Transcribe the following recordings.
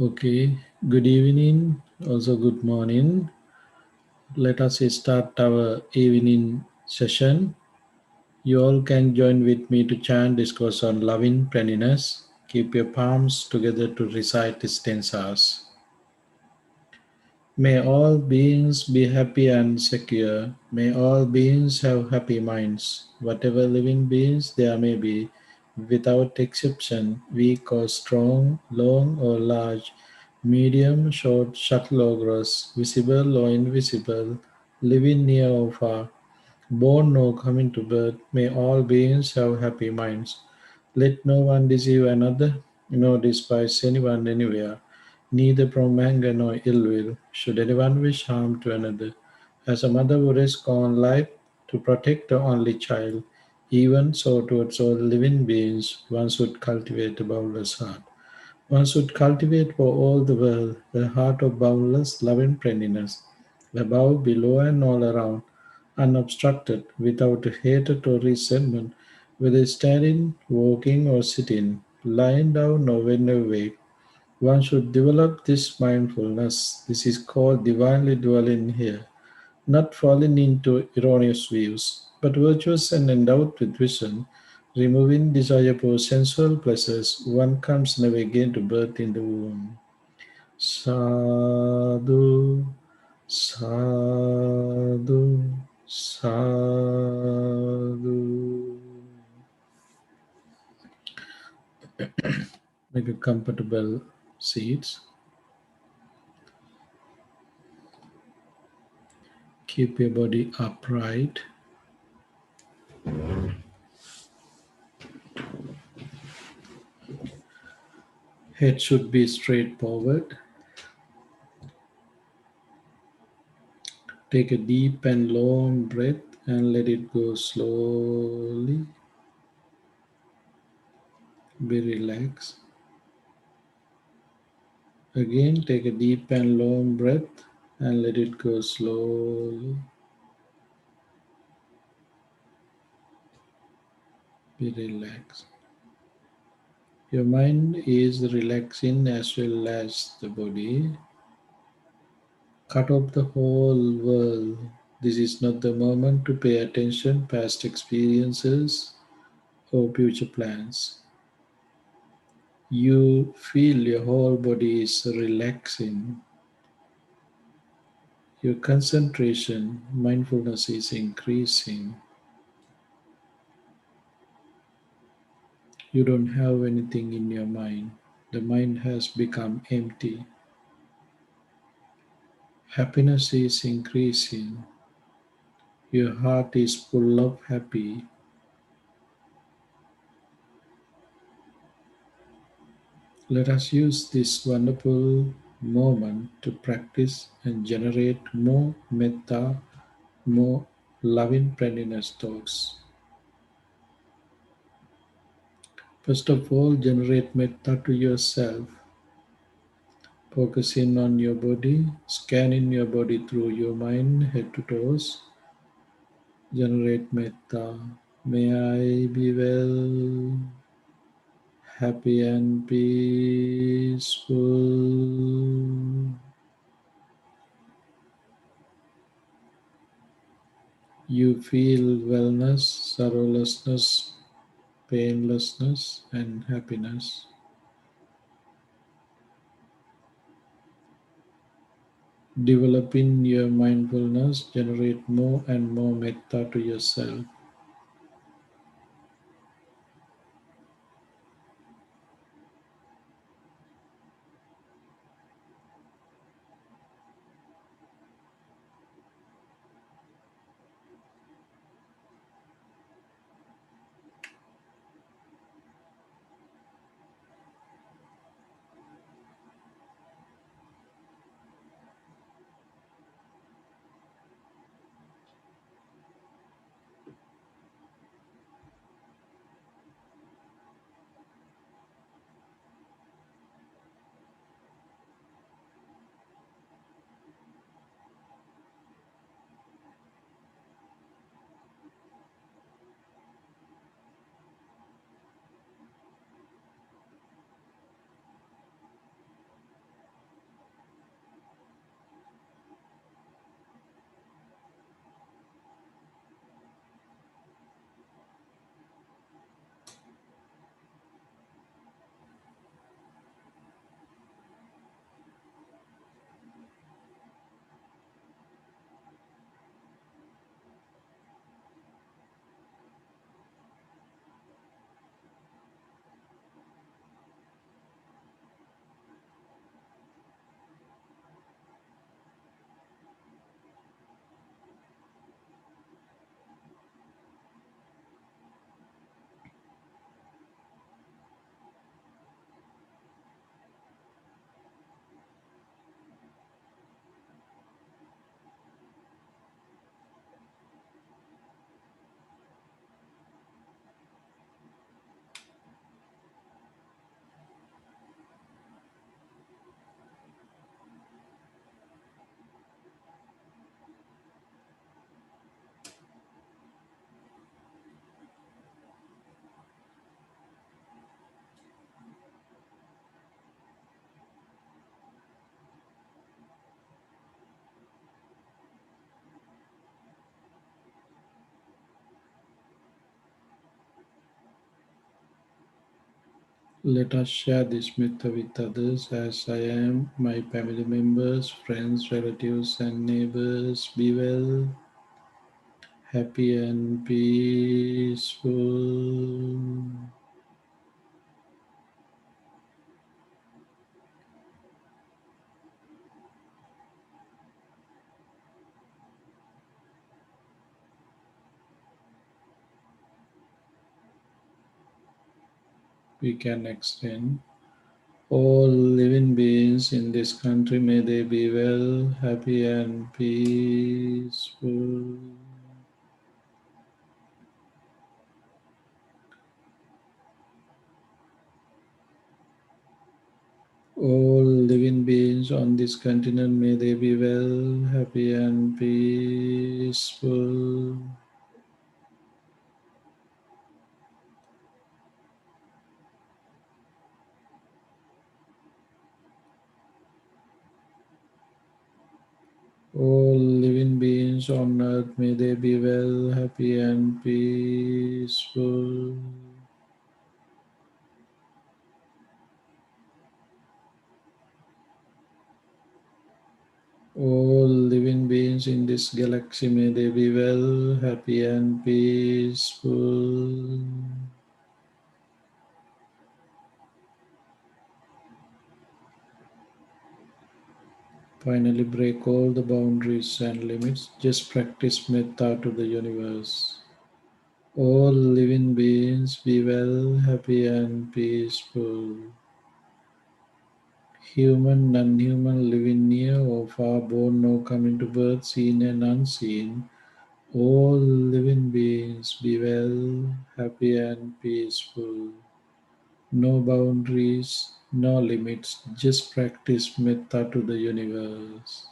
Okay, good evening, also good morning. Let us start our evening session. You all can join with me to chant discourse on loving friendliness. Keep your palms together to recite these stanzas. May all beings be happy and secure. May all beings have happy minds. Whatever living beings there may be, without exception, weak or strong, long or large, medium, short, subtle or gross, visible or invisible, living near or far, born or coming to birth, may all beings have happy minds. Let no one deceive another, nor despise anyone anywhere, neither from anger nor ill will, should anyone wish harm to another. As a mother would risk on life to protect her only child, even so towards all living beings, one should cultivate a boundless heart. One should cultivate for all the world a heart of boundless love and friendliness, above, below, and all around, unobstructed, without hatred or resentment, whether standing, walking, or sitting, lying down, or when awake. One should develop this mindfulness. This is called divinely dwelling here, not falling into erroneous views, but virtuous and endowed with vision, removing desire for sensual pleasures. One comes never again to birth in the womb. Sadhu, sadhu, sadhu. Make a comfortable seats. Keep your body upright. Head should be straight forward. Take a deep and long breath and let it go slowly. Be relaxed. Again, take a deep and long breath and let it go slowly. Be relaxed. Your mind is relaxing as well as the body. Cut off the whole world. This is not the moment to pay attention past experiences or future plans. You feel your whole body is relaxing. Your concentration, mindfulness is increasing. You don't have anything in your mind. The mind has become empty. Happiness is increasing. Your heart is full of happy. Let us use this wonderful moment to practice and generate more metta, more loving friendliness thoughts. First of all, generate metta to yourself. Focus in on your body, scanning your body through your mind, head to toes. Generate metta. May I be well, happy and peaceful. You feel wellness, sorrowlessness, painlessness, and happiness. Developing your mindfulness, generate more and more metta to yourself. Let us share this metta with others as I am, my family members, friends, relatives, and neighbors. Be well, happy, and peaceful. We can extend. All living beings in this country, may they be well, happy, and peaceful. All living beings on this continent, may they be well, happy, and peaceful. All living beings on earth, may they be well, happy, and peaceful. All living beings in this galaxy, may they be well, happy, and peaceful. Finally, break all the boundaries and limits. Just practice metta to the universe. All living beings be well, happy, and peaceful. Human, non-human, living near or far, born or coming to birth, seen and unseen. All living beings be well, happy, and peaceful. No boundaries, no limits. Just practice metta to the universe.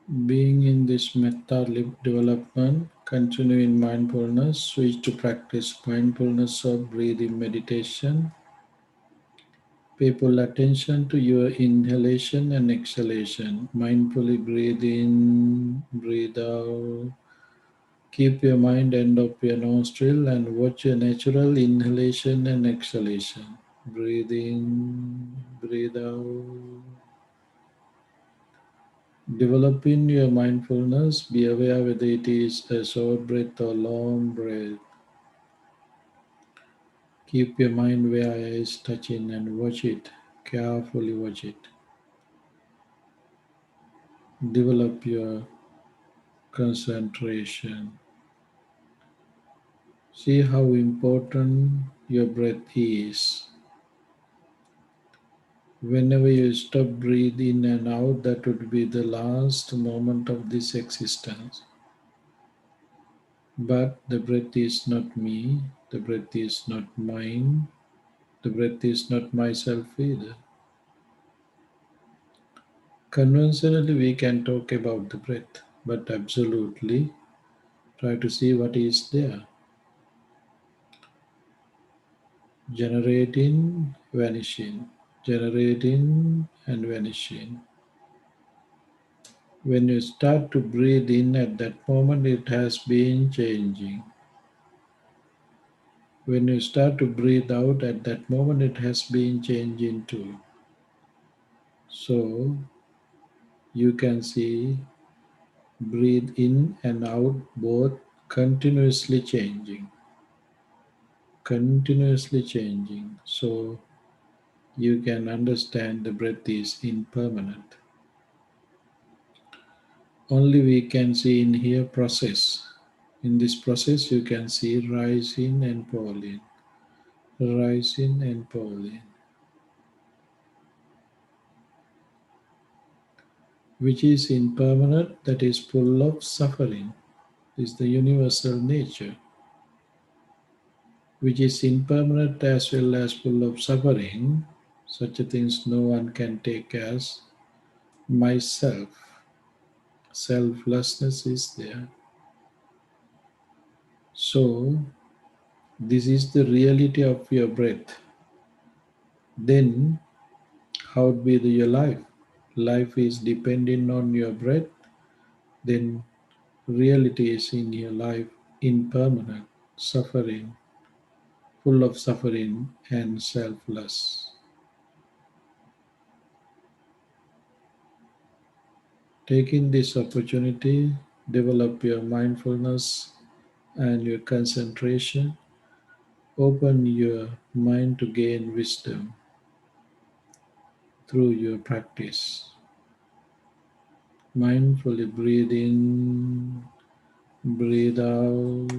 Being in this metta development, continue in mindfulness, switch to practice mindfulness or breathing meditation. Pay full attention to your inhalation and exhalation. Mindfully breathe in, breathe out. Keep your mind end of your nostril and watch your natural inhalation and exhalation. Breathe in, breathe out. Developing your mindfulness, be aware whether it is a short breath or long breath. Keep your mind where is touching and watch it. Carefully watch it. Develop your concentration. See how important your breath is. Whenever you stop breathing in and out, that would be the last moment of this existence. But the breath is not me, the breath is not mine, the breath is not myself either. Conventionally, we can talk about the breath, but absolutely try to see what is there. Generating, vanishing, generating, and vanishing. When you start to breathe in at that moment, it has been changing. When you start to breathe out at that moment, it has been changing too. So you can see breathe in and out both continuously changing, continuously changing. So you can understand the breath is impermanent. Only we can see in here process. In this process, you can see rising and falling, rising and falling, which is impermanent, that is full of suffering, is the universal nature, which is impermanent as well as full of suffering. Such a things no one can take as myself. Selflessness is there. So, this is the reality of your breath. Then, how would be your life? Life is depending on your breath. Then, reality is in your life impermanent, suffering, full of suffering and selfless. Taking this opportunity, develop your mindfulness and your concentration. Open your mind to gain wisdom through your practice. Mindfully breathe in, breathe out.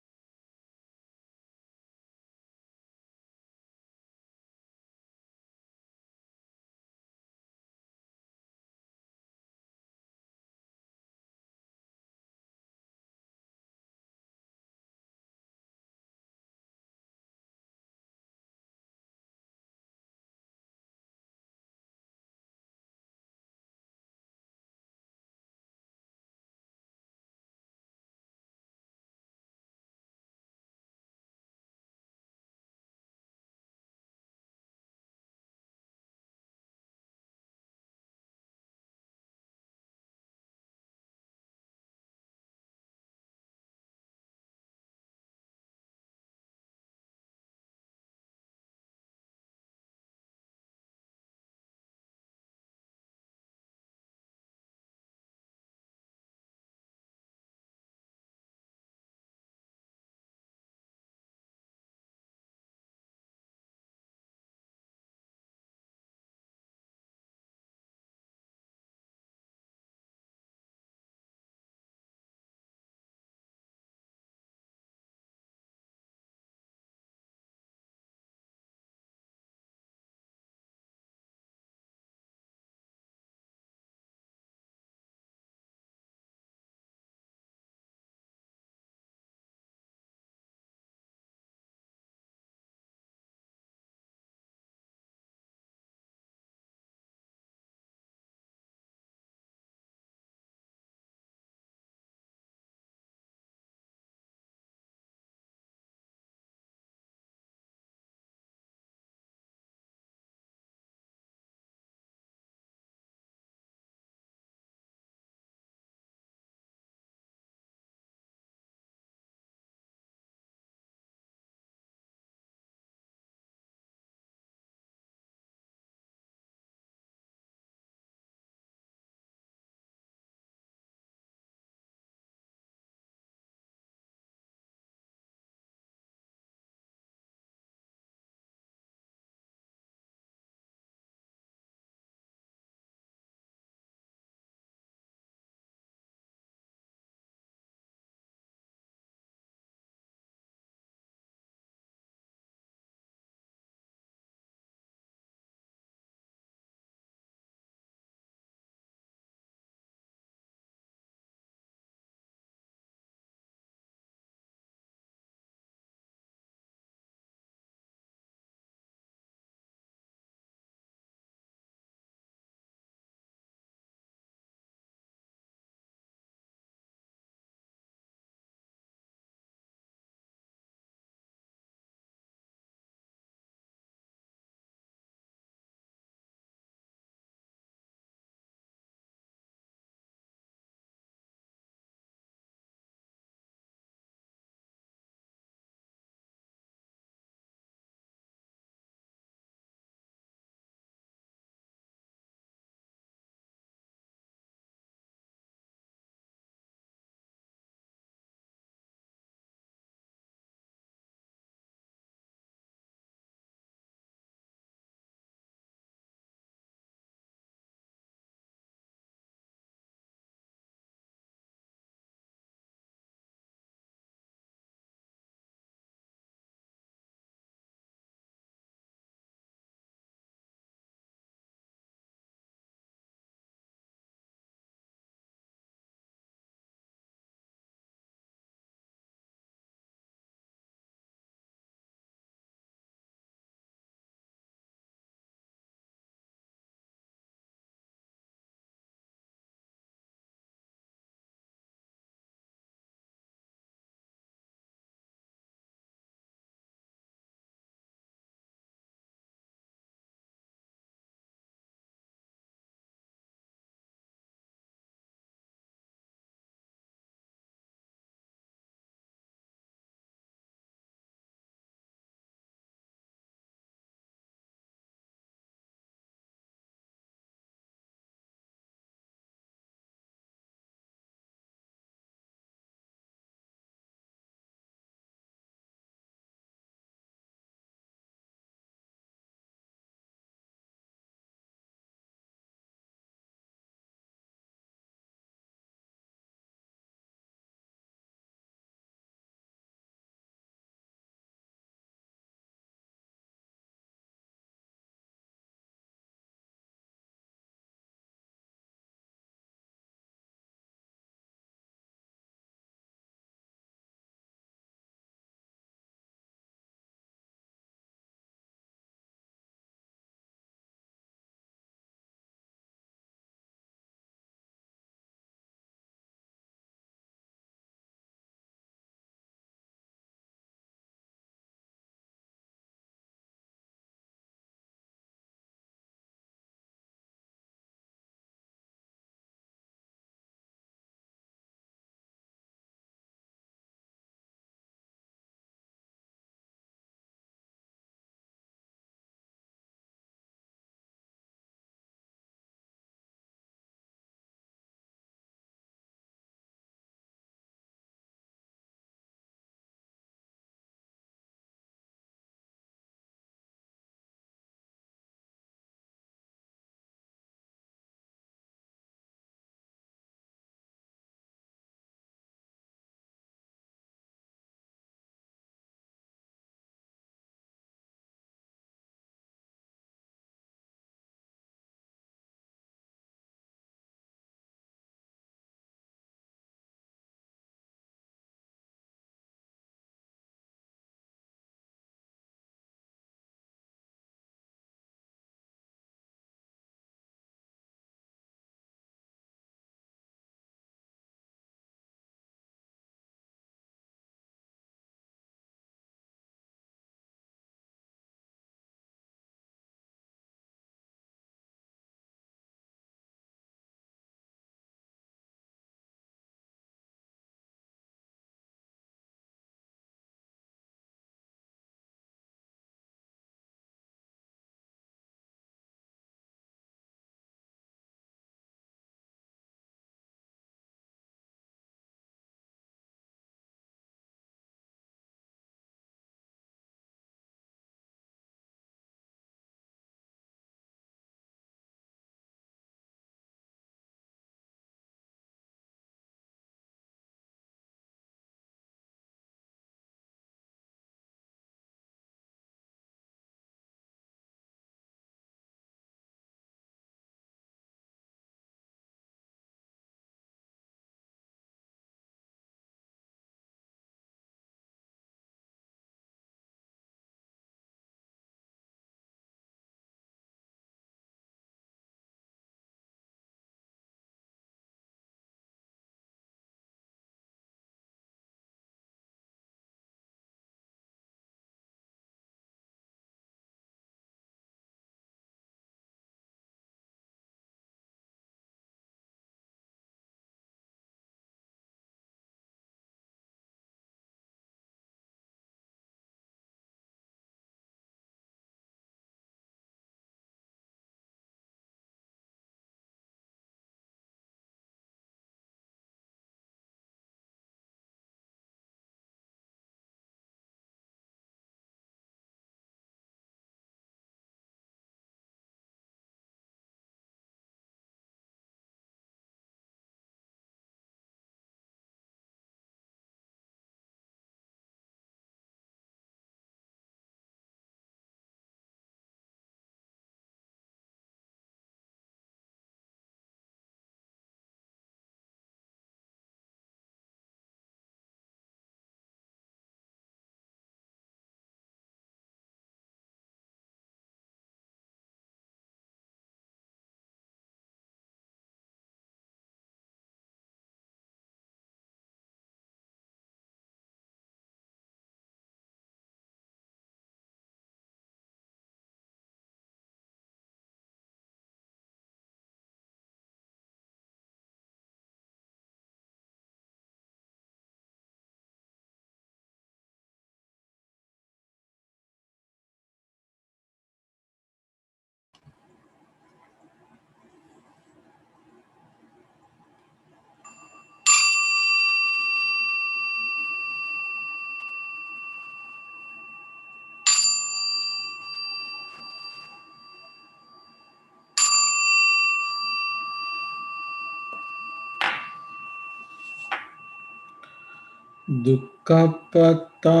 Dukkhapatta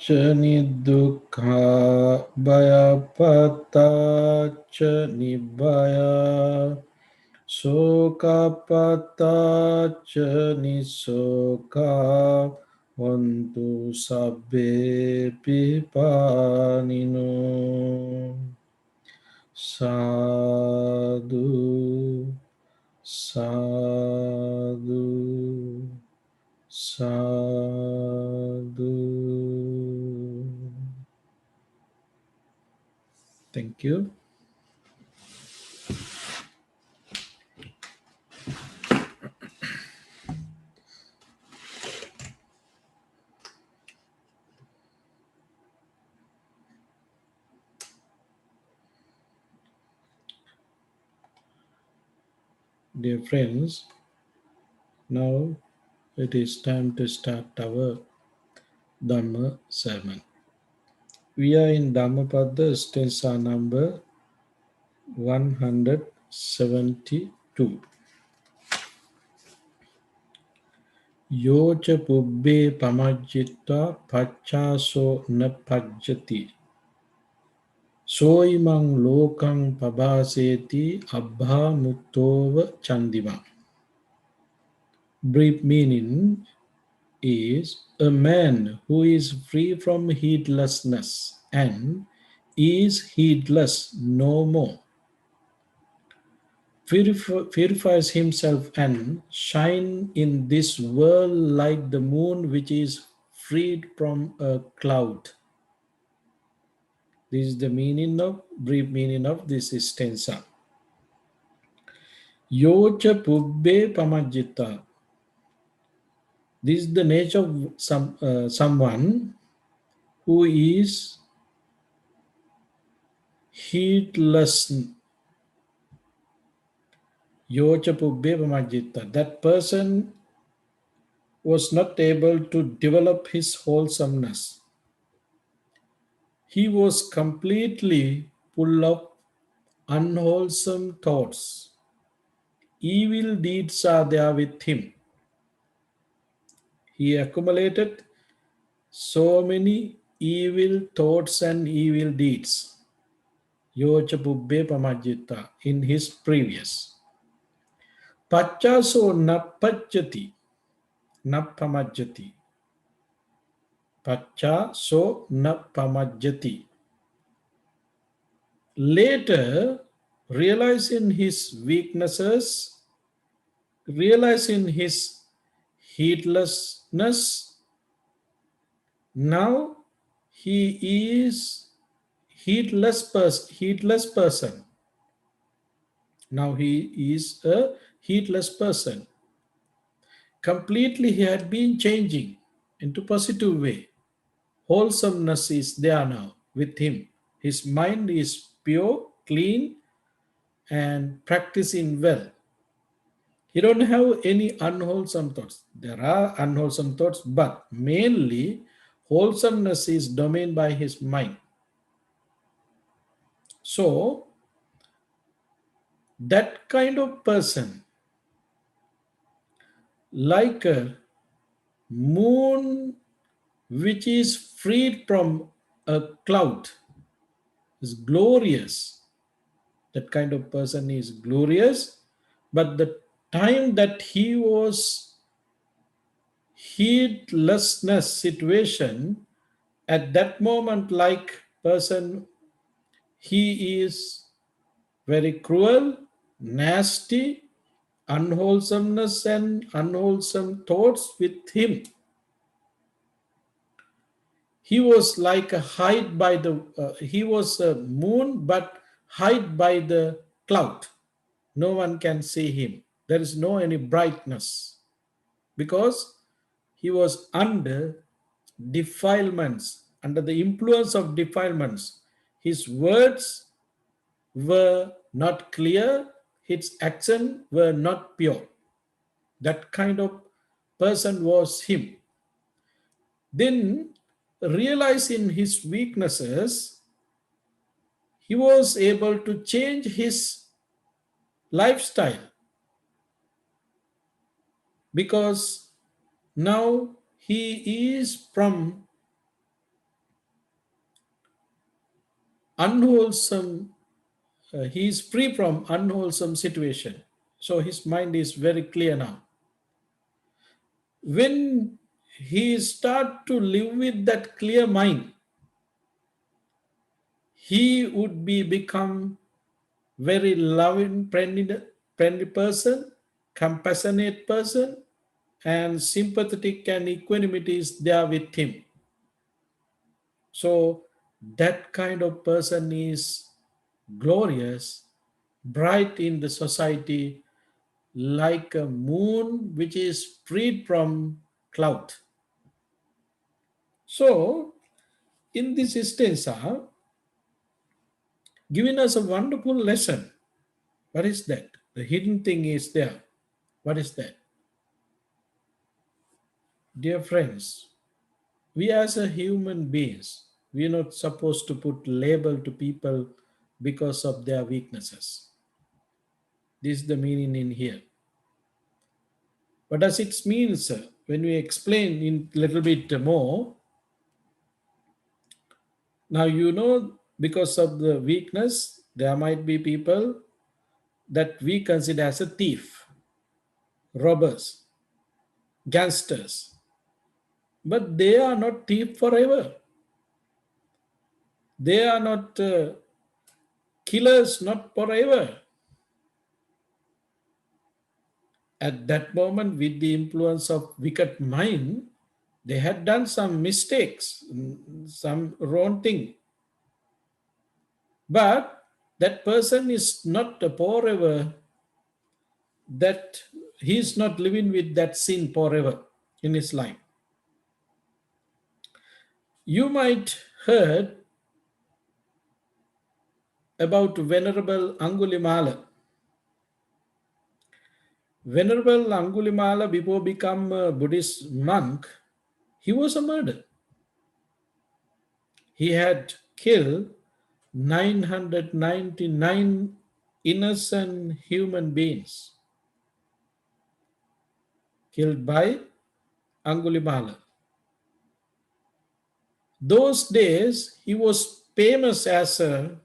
cha nidukkha bhayapatta cha nibbaya Sokapata cha nisoka Vantu sabbe pipanino Sadhu Sadhu Sadhu. Thank you. Dear friends, now it is time to start our Dharma Sermon. We are in Dhammapada stanza number 172. Yocha pubbe pamajjita pachaso na pajjati. Soimang lokang pabhaseti abha muktova chandima. Brief meaning is a man who is free from heedlessness and is heedless no more purifies himself and shine in this world like the moon which is freed from a cloud. This is the brief meaning of this stanza. Yocha pubbe pamajjita. This is the nature of someone who is heedless. Yocha pubbe pamajjita. That person was not able to develop his wholesomeness. He was completely full of unwholesome thoughts. Evil deeds are there with him. He accumulated so many evil thoughts and evil deeds. Yocha pubbe pamajjita in his previous. Pachaso napajjati. Napamajjati. Pachaso napamajjati. Later, realizing his weaknesses, realizing his heedlessness, now he is heedless person. Now he is a heedless person. Completely he had been changing into positive way. Wholesomeness is there now with him. His mind is pure, clean, and practicing well. He don't have any unwholesome thoughts. There are unwholesome thoughts, but mainly wholesomeness is dominated by his mind. So that kind of person, like a moon which is freed from a cloud, is glorious. That kind of person is glorious. But the time that he was heedlessness situation, at that moment, like person, he is very cruel, nasty, unwholesomeness and unwholesome thoughts with him. He was like a hide by the, he was a moon but hide by the cloud. No one can see him. There is no any brightness because he was under defilements, under the influence of defilements. His words were not clear, his action were not pure. That kind of person was him. Then, realizing his weaknesses, he was able to change his lifestyle because now He is from unwholesome, he is free from unwholesome situation. So his mind is very clear now. When he start to live with that clear mind, he would be become very loving, friendly person, compassionate person, and sympathetic and equanimity is there with him. So that kind of person is glorious, bright in the society, like a moon which is freed from cloud. So in this stanza, giving us a wonderful lesson. What is that? The hidden thing is there. What is that? Dear friends, we as a human beings, we are not supposed to put label to people because of their weaknesses. This is the meaning in here. What does it mean, sir? When we explain in little bit more, now because of the weakness, there might be people that we consider as a thief, robbers, gangsters, but they are not thief forever. They are not killers, not forever. At that moment, with the influence of wicked mind, they had done some mistakes, some wrong thing. But that person is not forever, that he is not living with that sin forever in his life. You might heard about Venerable Angulimala. Venerable Angulimala, before become a Buddhist monk, he was a murderer. He had killed 999 innocent human beings, killed by Angulimala. Those days, he was famous as a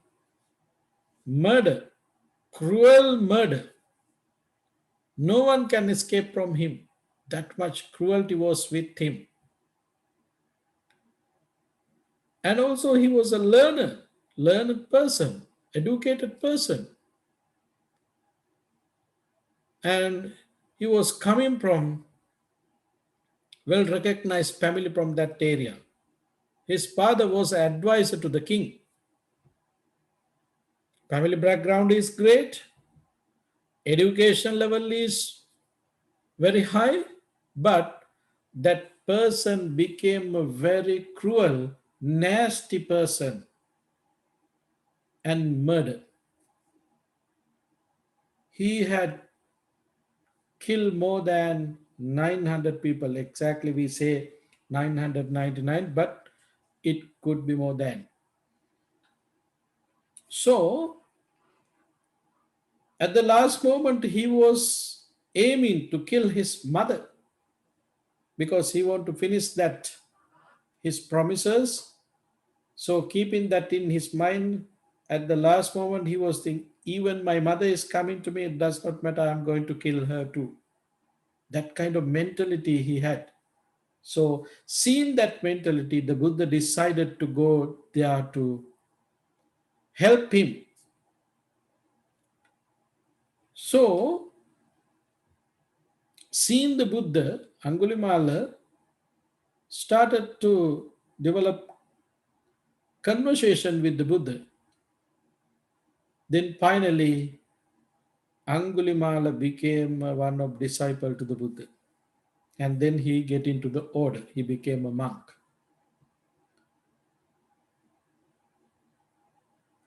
murder, cruel murder. No one can escape from him. That much cruelty was with him. And also he was a learned person, educated person. And he was coming from well-recognized family from that area. His father was an advisor to the king. Family background is great. Education level is very high. But that person became a very cruel, nasty person and murdered. He had killed more than 900 people. Exactly, we say 999, but it could be more than. So, at the last moment, he was aiming to kill his mother because he wanted to finish that his promises. So, keeping that in his mind, at the last moment, he was thinking, even my mother is coming to me, it does not matter, I'm going to kill her too. That kind of mentality he had. So, seeing that mentality, the Buddha decided to go there to help him. So, seeing the Buddha, Angulimala started to develop conversation with the Buddha. Then finally, Angulimala became one of disciple to the Buddha. And then he get into the order. He became a monk.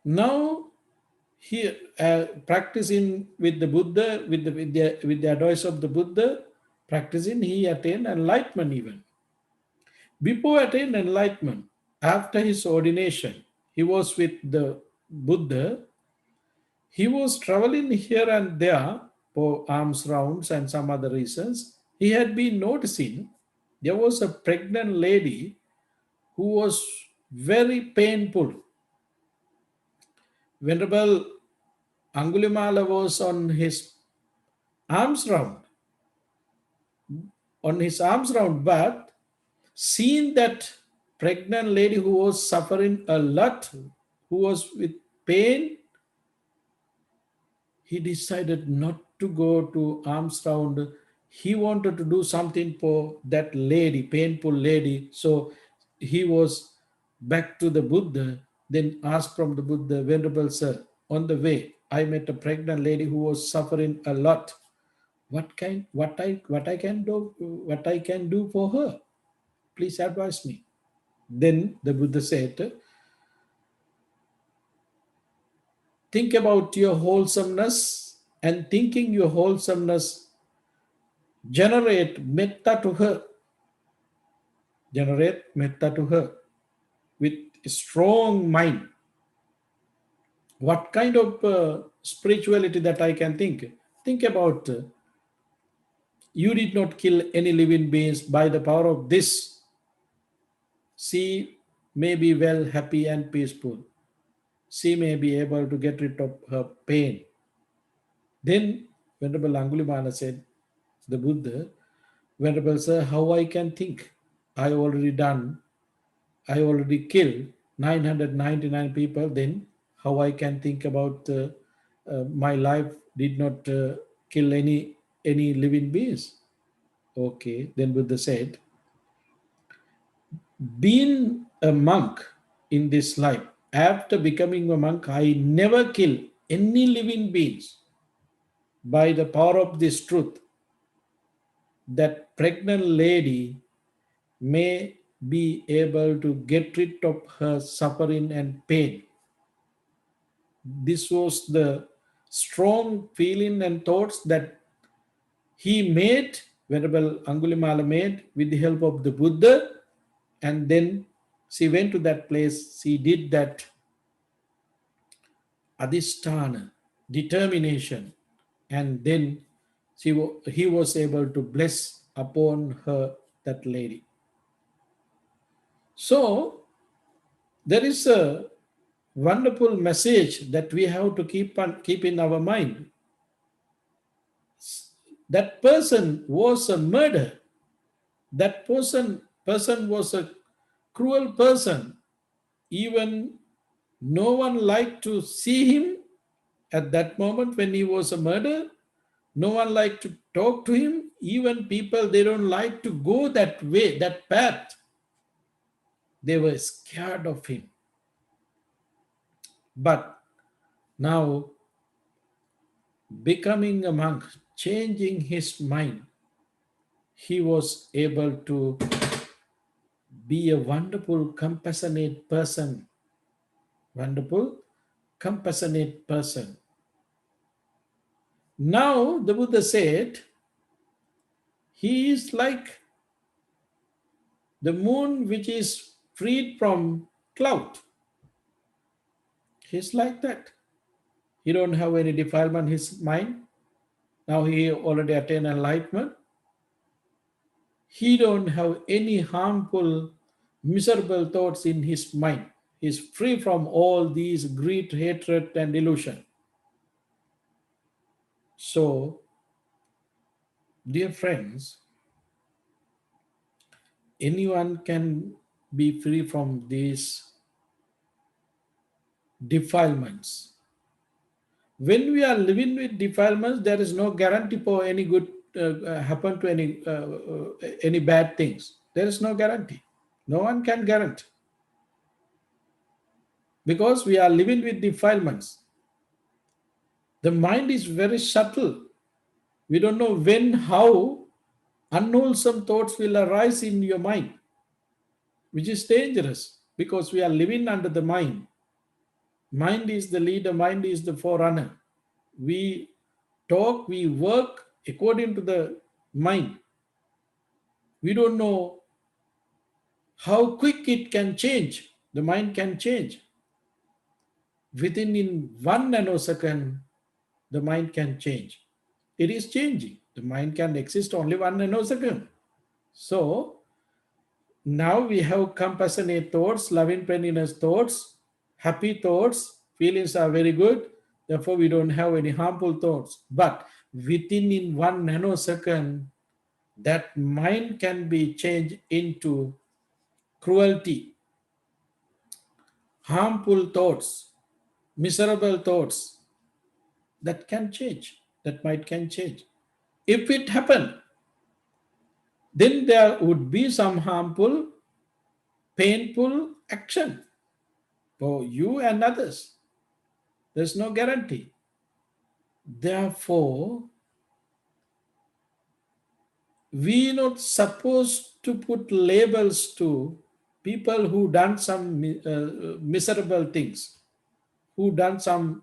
Now, he practicing with the Buddha, with the advice of the Buddha, practicing, he attained enlightenment even. Before attaining enlightenment, after his ordination, he was with the Buddha. He was traveling here and there for alms rounds and some other reasons. He had been noticing There was a pregnant lady who was very painful. Venerable Angulimala was arms round, on his arms round, but seeing that pregnant lady who was suffering a lot, who was with pain, he decided not to go to arms round. He wanted to do something for that lady, painful lady. So he was back to the Buddha, then asked from the Buddha, Venerable Sir, on the way, I met a pregnant lady who was suffering a lot. What I can do for her? Please advise me. Then the Buddha said, think about your wholesomeness, and thinking your wholesomeness, generate metta to her. Generate metta to her with a strong mind. What kind of spirituality that I can think? Think about you did not kill any living beings. By the power of this, she may be well, happy, and peaceful. She may be able to get rid of her pain. Then Venerable Angulimala said, the Buddha, Venerable Sir, how I can think? I already killed 999 people. Then how I can think about my life did not kill any living beings? Okay, then Buddha said, being a monk in this life, after becoming a monk, I never kill any living beings. By the power of this truth, that pregnant lady may be able to get rid of her suffering and pain. This was the strong feeling and thoughts that he made, Venerable Angulimala made, with the help of the Buddha. And then she went to that place, she did that adhisthana, determination, and then he was able to bless upon her, that lady. So there is a wonderful message that we have to keep in our mind. That person was a murderer. That person was a cruel person. Even no one liked to see him at that moment when he was a murderer. No one liked to talk to him. Even people, they don't like to go that way, that path. They were scared of him. But now, becoming a monk, changing his mind, he was able to be a wonderful, compassionate person. Wonderful, compassionate person. Now, the Buddha said, he is like the moon which is freed from cloud. He's like that. He don't have any defilement in his mind. Now he already attained enlightenment. He don't have any harmful, miserable thoughts in his mind. He's free from all these greed, hatred, and illusion. So, dear friends, anyone can be free from these defilements. When we are living with defilements, there is no guarantee for any good happen to any bad things. There is no guarantee. No one can guarantee, because we are living with defilements. The mind is very subtle. We don't know when, how unwholesome thoughts will arise in your mind, which is dangerous, because we are living under the mind. Mind is the leader, mind is the forerunner. We talk, we work according to the mind. We don't know how quick it can change. The mind can change. Within in 1 nanosecond, the mind can change. It is changing. The mind can exist only 1 nanosecond. So Now we have compassionate thoughts, loving friendliness thoughts, happy thoughts, feelings are very good. Therefore, we don't have any harmful thoughts. But within in 1 nanosecond, that mind can be changed into cruelty, harmful thoughts, miserable thoughts. That can change. That might can change. If it happen, then there would be some harmful, painful action for you and others. There's no guarantee. Therefore, we not supposed to put labels to people who done some miserable things, who done some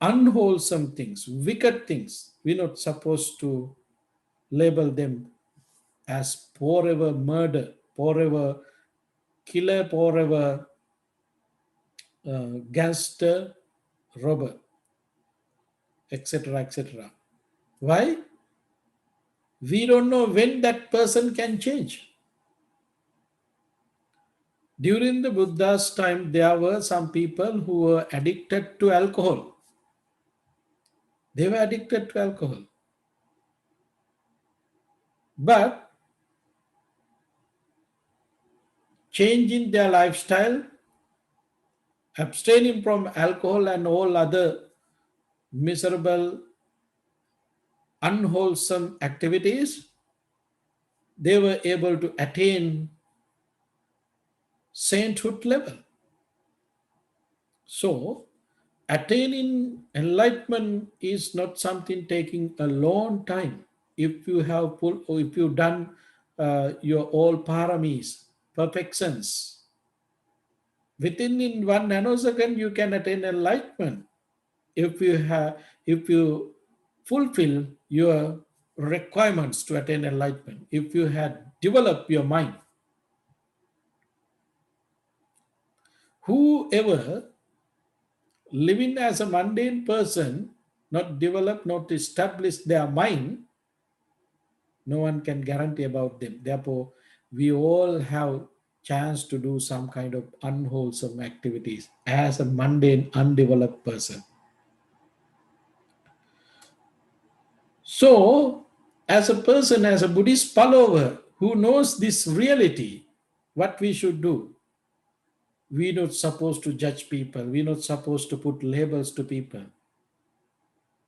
unwholesome things, wicked things. We're not supposed to label them as forever murder, forever killer, forever gangster, robber, etc., etc. Why? We don't know when that person can change. During the Buddha's time, there were some people who were addicted to alcohol. They were addicted to alcohol. But changing their lifestyle, abstaining from alcohol and all other miserable, unwholesome activities, they were able to attain sainthood level. So, attaining enlightenment is not something taking a long time. If you have pulled, or if you've done your all paramis, perfections, within in 1 nanosecond you can attain enlightenment. If you fulfill your requirements to attain enlightenment, if you had developed your mind, whoever living as a mundane person, not develop, not establish their mind, no one can guarantee about them. Therefore, we all have chance to do some kind of unwholesome activities as a mundane, undeveloped person. So, as a person, as a Buddhist follower who knows this reality, what we should do, we're not supposed to judge people, we're not supposed to put labels to people.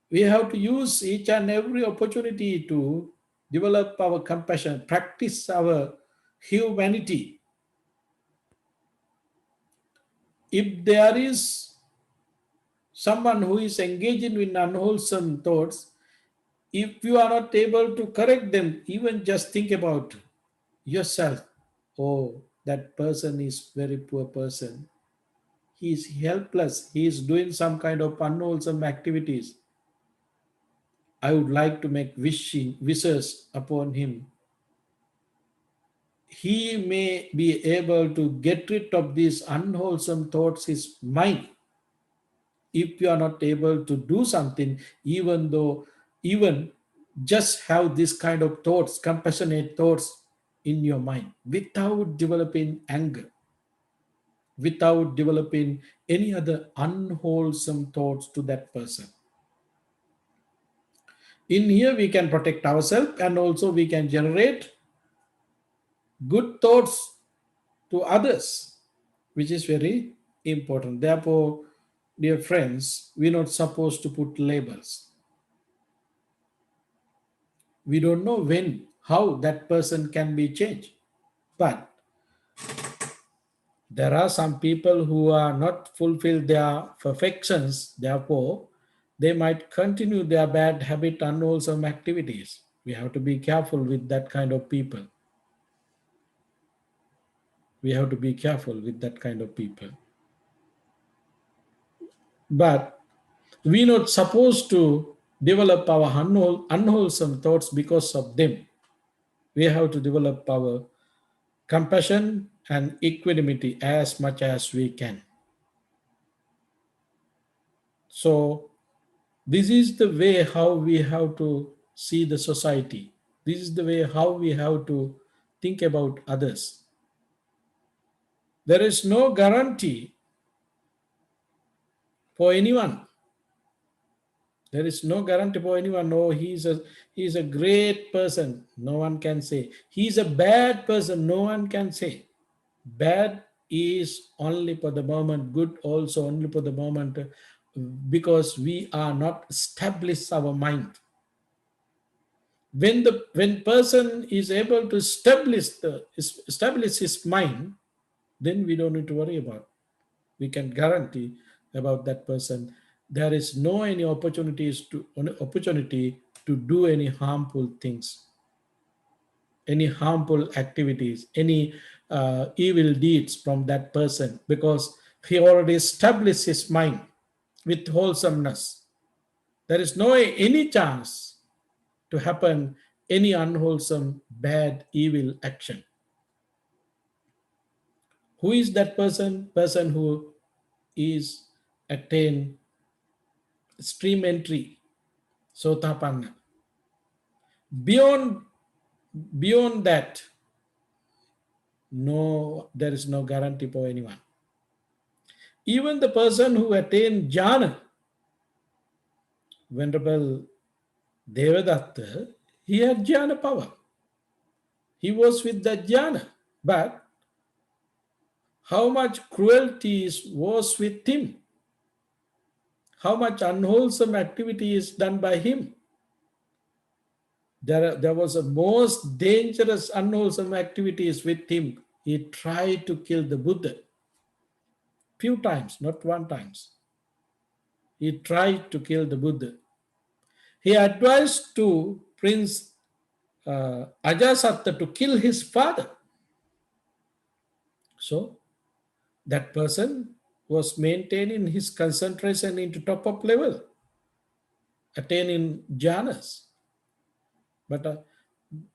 We have to use each and every opportunity to develop our compassion, practice our humanity. If there is someone who is engaging in unwholesome thoughts, if you are not able to correct them, even just think about yourself. Oh, that person is very poor person. He is helpless. He is doing some kind of unwholesome activities. I would like to make wishes upon him. He may be able to get rid of these unwholesome thoughts, his mind. If you are not able to do something, even just have this kind of thoughts, compassionate thoughts in your mind without developing anger, without developing any other unwholesome thoughts to that person. In here, we can protect ourselves and also we can generate good thoughts to others, which is very important. Therefore, dear friends, we're not supposed to put labels. We don't know when, how that person can be changed. But there are some people who are not fulfill their perfections, therefore, they might continue their bad habit, unwholesome activities. We have to be careful with that kind of people. We have to be careful with that kind of people. But we're not supposed to develop our unwholesome thoughts because of them. We have to develop our compassion and equanimity as much as we can. So, this is the way how we have to see the society. This is the way how we have to think about others. There is no guarantee for anyone. There is no guarantee for anyone. No, he's a great person. No one can say. He's a bad person. No one can say. Bad is only for the moment. Good also only for the moment. Because we are not established our mind. When person is able to establish his mind, then we don't need to worry about. We can guarantee about that person. There is no any opportunity to do any harmful things, any harmful activities, any evil deeds from that person, because he already established his mind with wholesomeness. There is no any chance to happen any unwholesome, bad, evil action. Who is that person? Person who is attained stream entry, sotapanna. Beyond beyond that, no, there is no guarantee for anyone. Even the person who attained jhana, Venerable Devadatta, he had jhana power. He was with that jhana, but how much cruelty was with him? How much unwholesome activity is done by him? There was a most dangerous unwholesome activities with him. He tried to kill the Buddha few times, not one times. He tried to kill the Buddha. He advised to Prince Ajasatta to kill his father. So that person was maintaining his concentration into top of level, attaining jhanas. But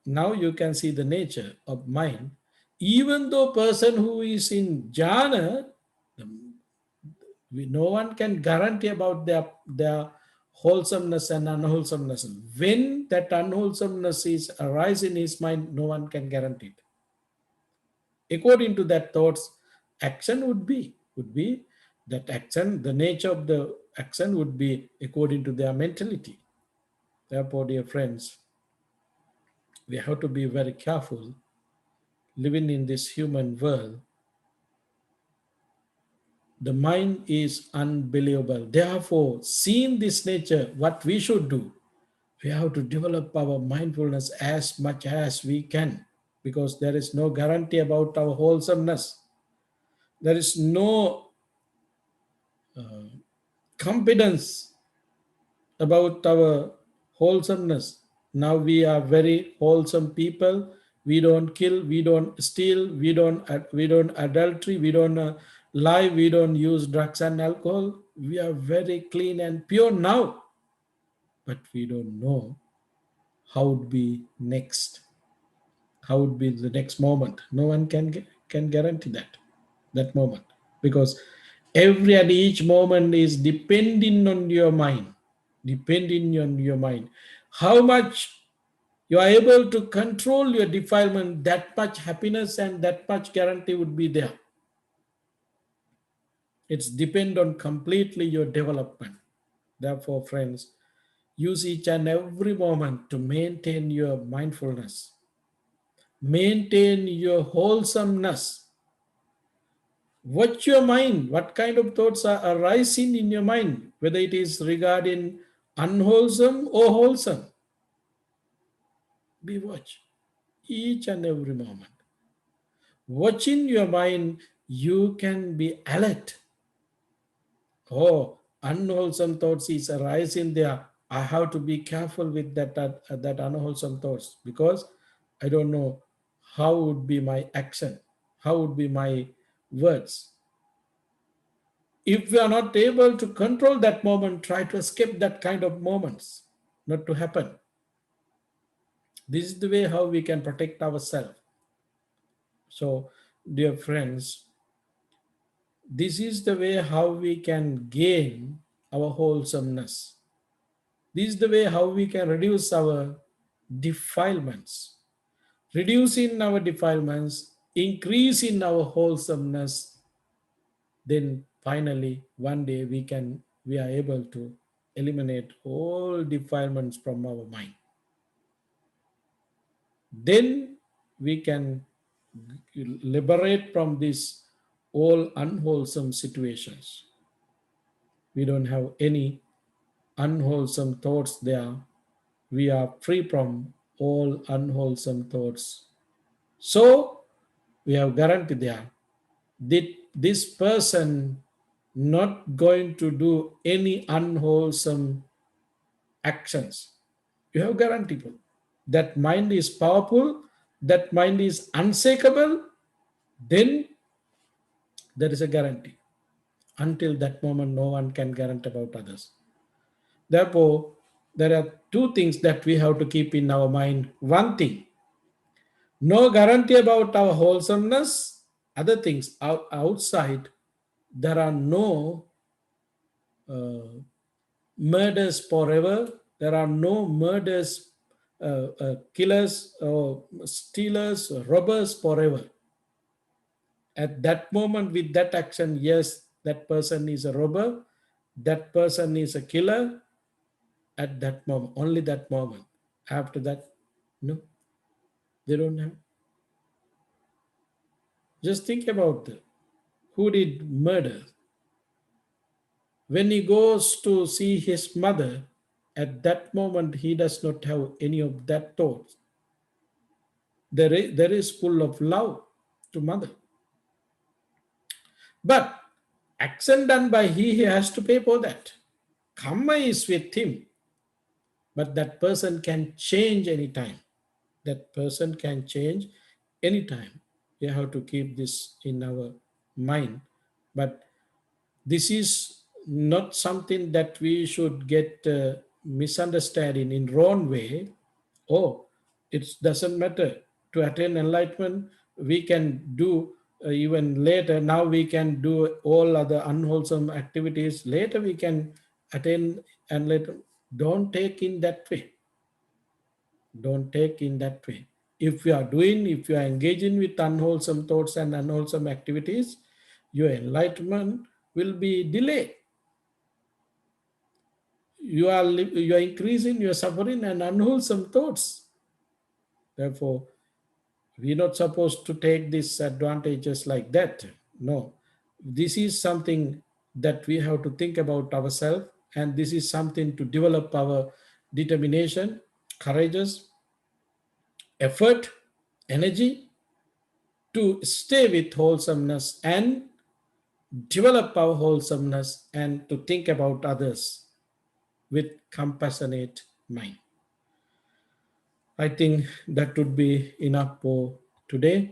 now you can see the nature of mind. Even though person who is in jhana, no one can guarantee about their wholesomeness and unwholesomeness. When that unwholesomeness is arise in his mind, no one can guarantee it. According to that thoughts, action would be that action, the nature of the action would be according to their mentality. Therefore, dear friends, we have to be very careful living in this human world. The mind is unbelievable. Therefore, seeing this nature, what we should do, we have to develop our mindfulness as much as we can, because there is no guarantee about our wholesomeness. There is no confidence about our wholesomeness. Now we are very wholesome people. We don't kill, we don't steal, we don't adultery, we don't lie, we don't use drugs and alcohol. We are very clean and pure now, but we don't know how would be next. How would be the next moment? No one can guarantee that moment, because every and each moment is depending on your mind, depending on your mind. How much you are able to control your defilement, that much happiness and that much guarantee would be there. It's depend on completely your development. Therefore, friends, use each and every moment to maintain your mindfulness, maintain your wholesomeness. Watch your mind, what kind of thoughts are arising in your mind, whether it is regarding unwholesome or wholesome. Be watch each and every moment. Watching your mind, you can be alert. Oh, unwholesome thoughts is arising there. I have to be careful with that unwholesome thoughts, because I don't know how would be my action, how would be my words. If we are not able to control that moment, try to escape that kind of moments, not to happen. This is the way how we can protect ourselves. So, dear friends, this is the way how we can gain our wholesomeness. This is the way how we can reduce our defilements. Reducing our defilements, increase in our wholesomeness, then finally one day we are able to eliminate all defilements from our mind. Then we can liberate from these all unwholesome situations. We don't have any unwholesome thoughts there. We are free from all unwholesome thoughts. So we have guarantee there that this person not going to do any unwholesome actions. You have guarantee. That mind is powerful, that mind is unshakable, then there is a guarantee. Until that moment, no one can guarantee about others. Therefore, there are two things that we have to keep in our mind. One thing, no guarantee about our wholesomeness. Other things outside, there are no uh, murders forever. There are no murders, killers, or stealers, robbers forever. At that moment, with that action, yes, that person is a robber, that person is a killer. At that moment, only that moment. After that, no, they don't have. Just think about who did murder. When he goes to see his mother, at that moment he does not have any of that thoughts. There is full of love to mother. But action done by he has to pay for that. Karma is with him, but that person can change anytime. That person can change anytime. We have to keep this in our mind. But this is not something that we should get misunderstood in wrong way. Oh, it doesn't matter to attain enlightenment. We can do even later. Now we can do all other unwholesome activities. Later we can attain enlightenment. Don't take in that way. Don't take in that way. If if you are engaging with unwholesome thoughts and unwholesome activities, your enlightenment will be delayed. You are increasing your suffering and unwholesome thoughts. Therefore, we're not supposed to take these advantages like that. No, this is something that we have to think about ourselves, and this is something to develop our determination, courageous, effort, energy to stay with wholesomeness and develop our wholesomeness and to think about others with compassionate mind. I think that would be enough for today.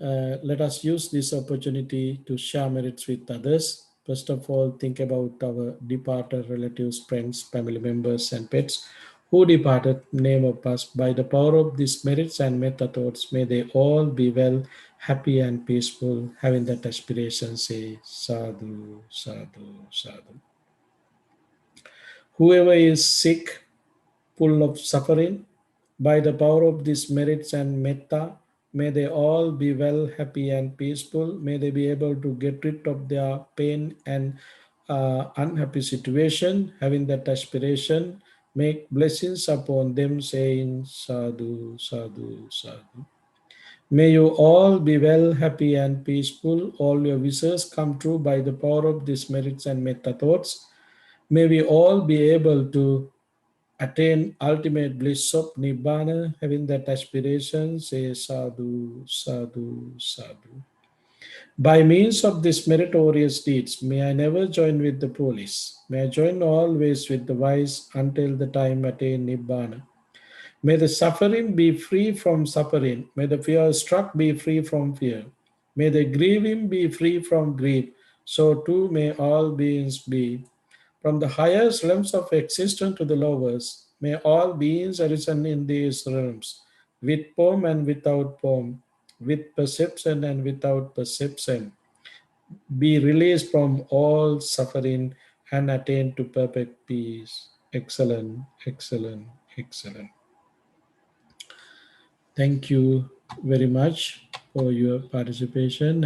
Let us use this opportunity to share merits with others. First of all, think about our departed relatives, friends, family members, and pets who departed, name of us. By the power of these merits and metta thoughts, may they all be well, happy, and peaceful. Having that aspiration, say sadhu, sadhu, sadhu. Whoever is sick, full of suffering, by the power of these merits and metta, may they all be well, happy, and peaceful. May they be able to get rid of their pain and unhappy situation, having that aspiration. Make blessings upon them, saying sadhu, sadhu, sadhu. May you all be well, happy, and peaceful. All your wishes come true by the power of these merits and metta thoughts. May we all be able to attain ultimate bliss of Nibbana, having that aspiration, say sadhu, sadhu, sadhu. By means of these meritorious deeds, may I never join with the police. May I join always with the wise until the time attain Nibbana. May the suffering be free from suffering. May the fear struck be free from fear. May the grieving be free from grief. So too may all beings be. From the highest realms of existence to the lowest, may all beings arisen in these realms, with form and without form, with perception and without perception, be released from all suffering and attain to perfect peace. Excellent, excellent, excellent. Thank you very much for your participation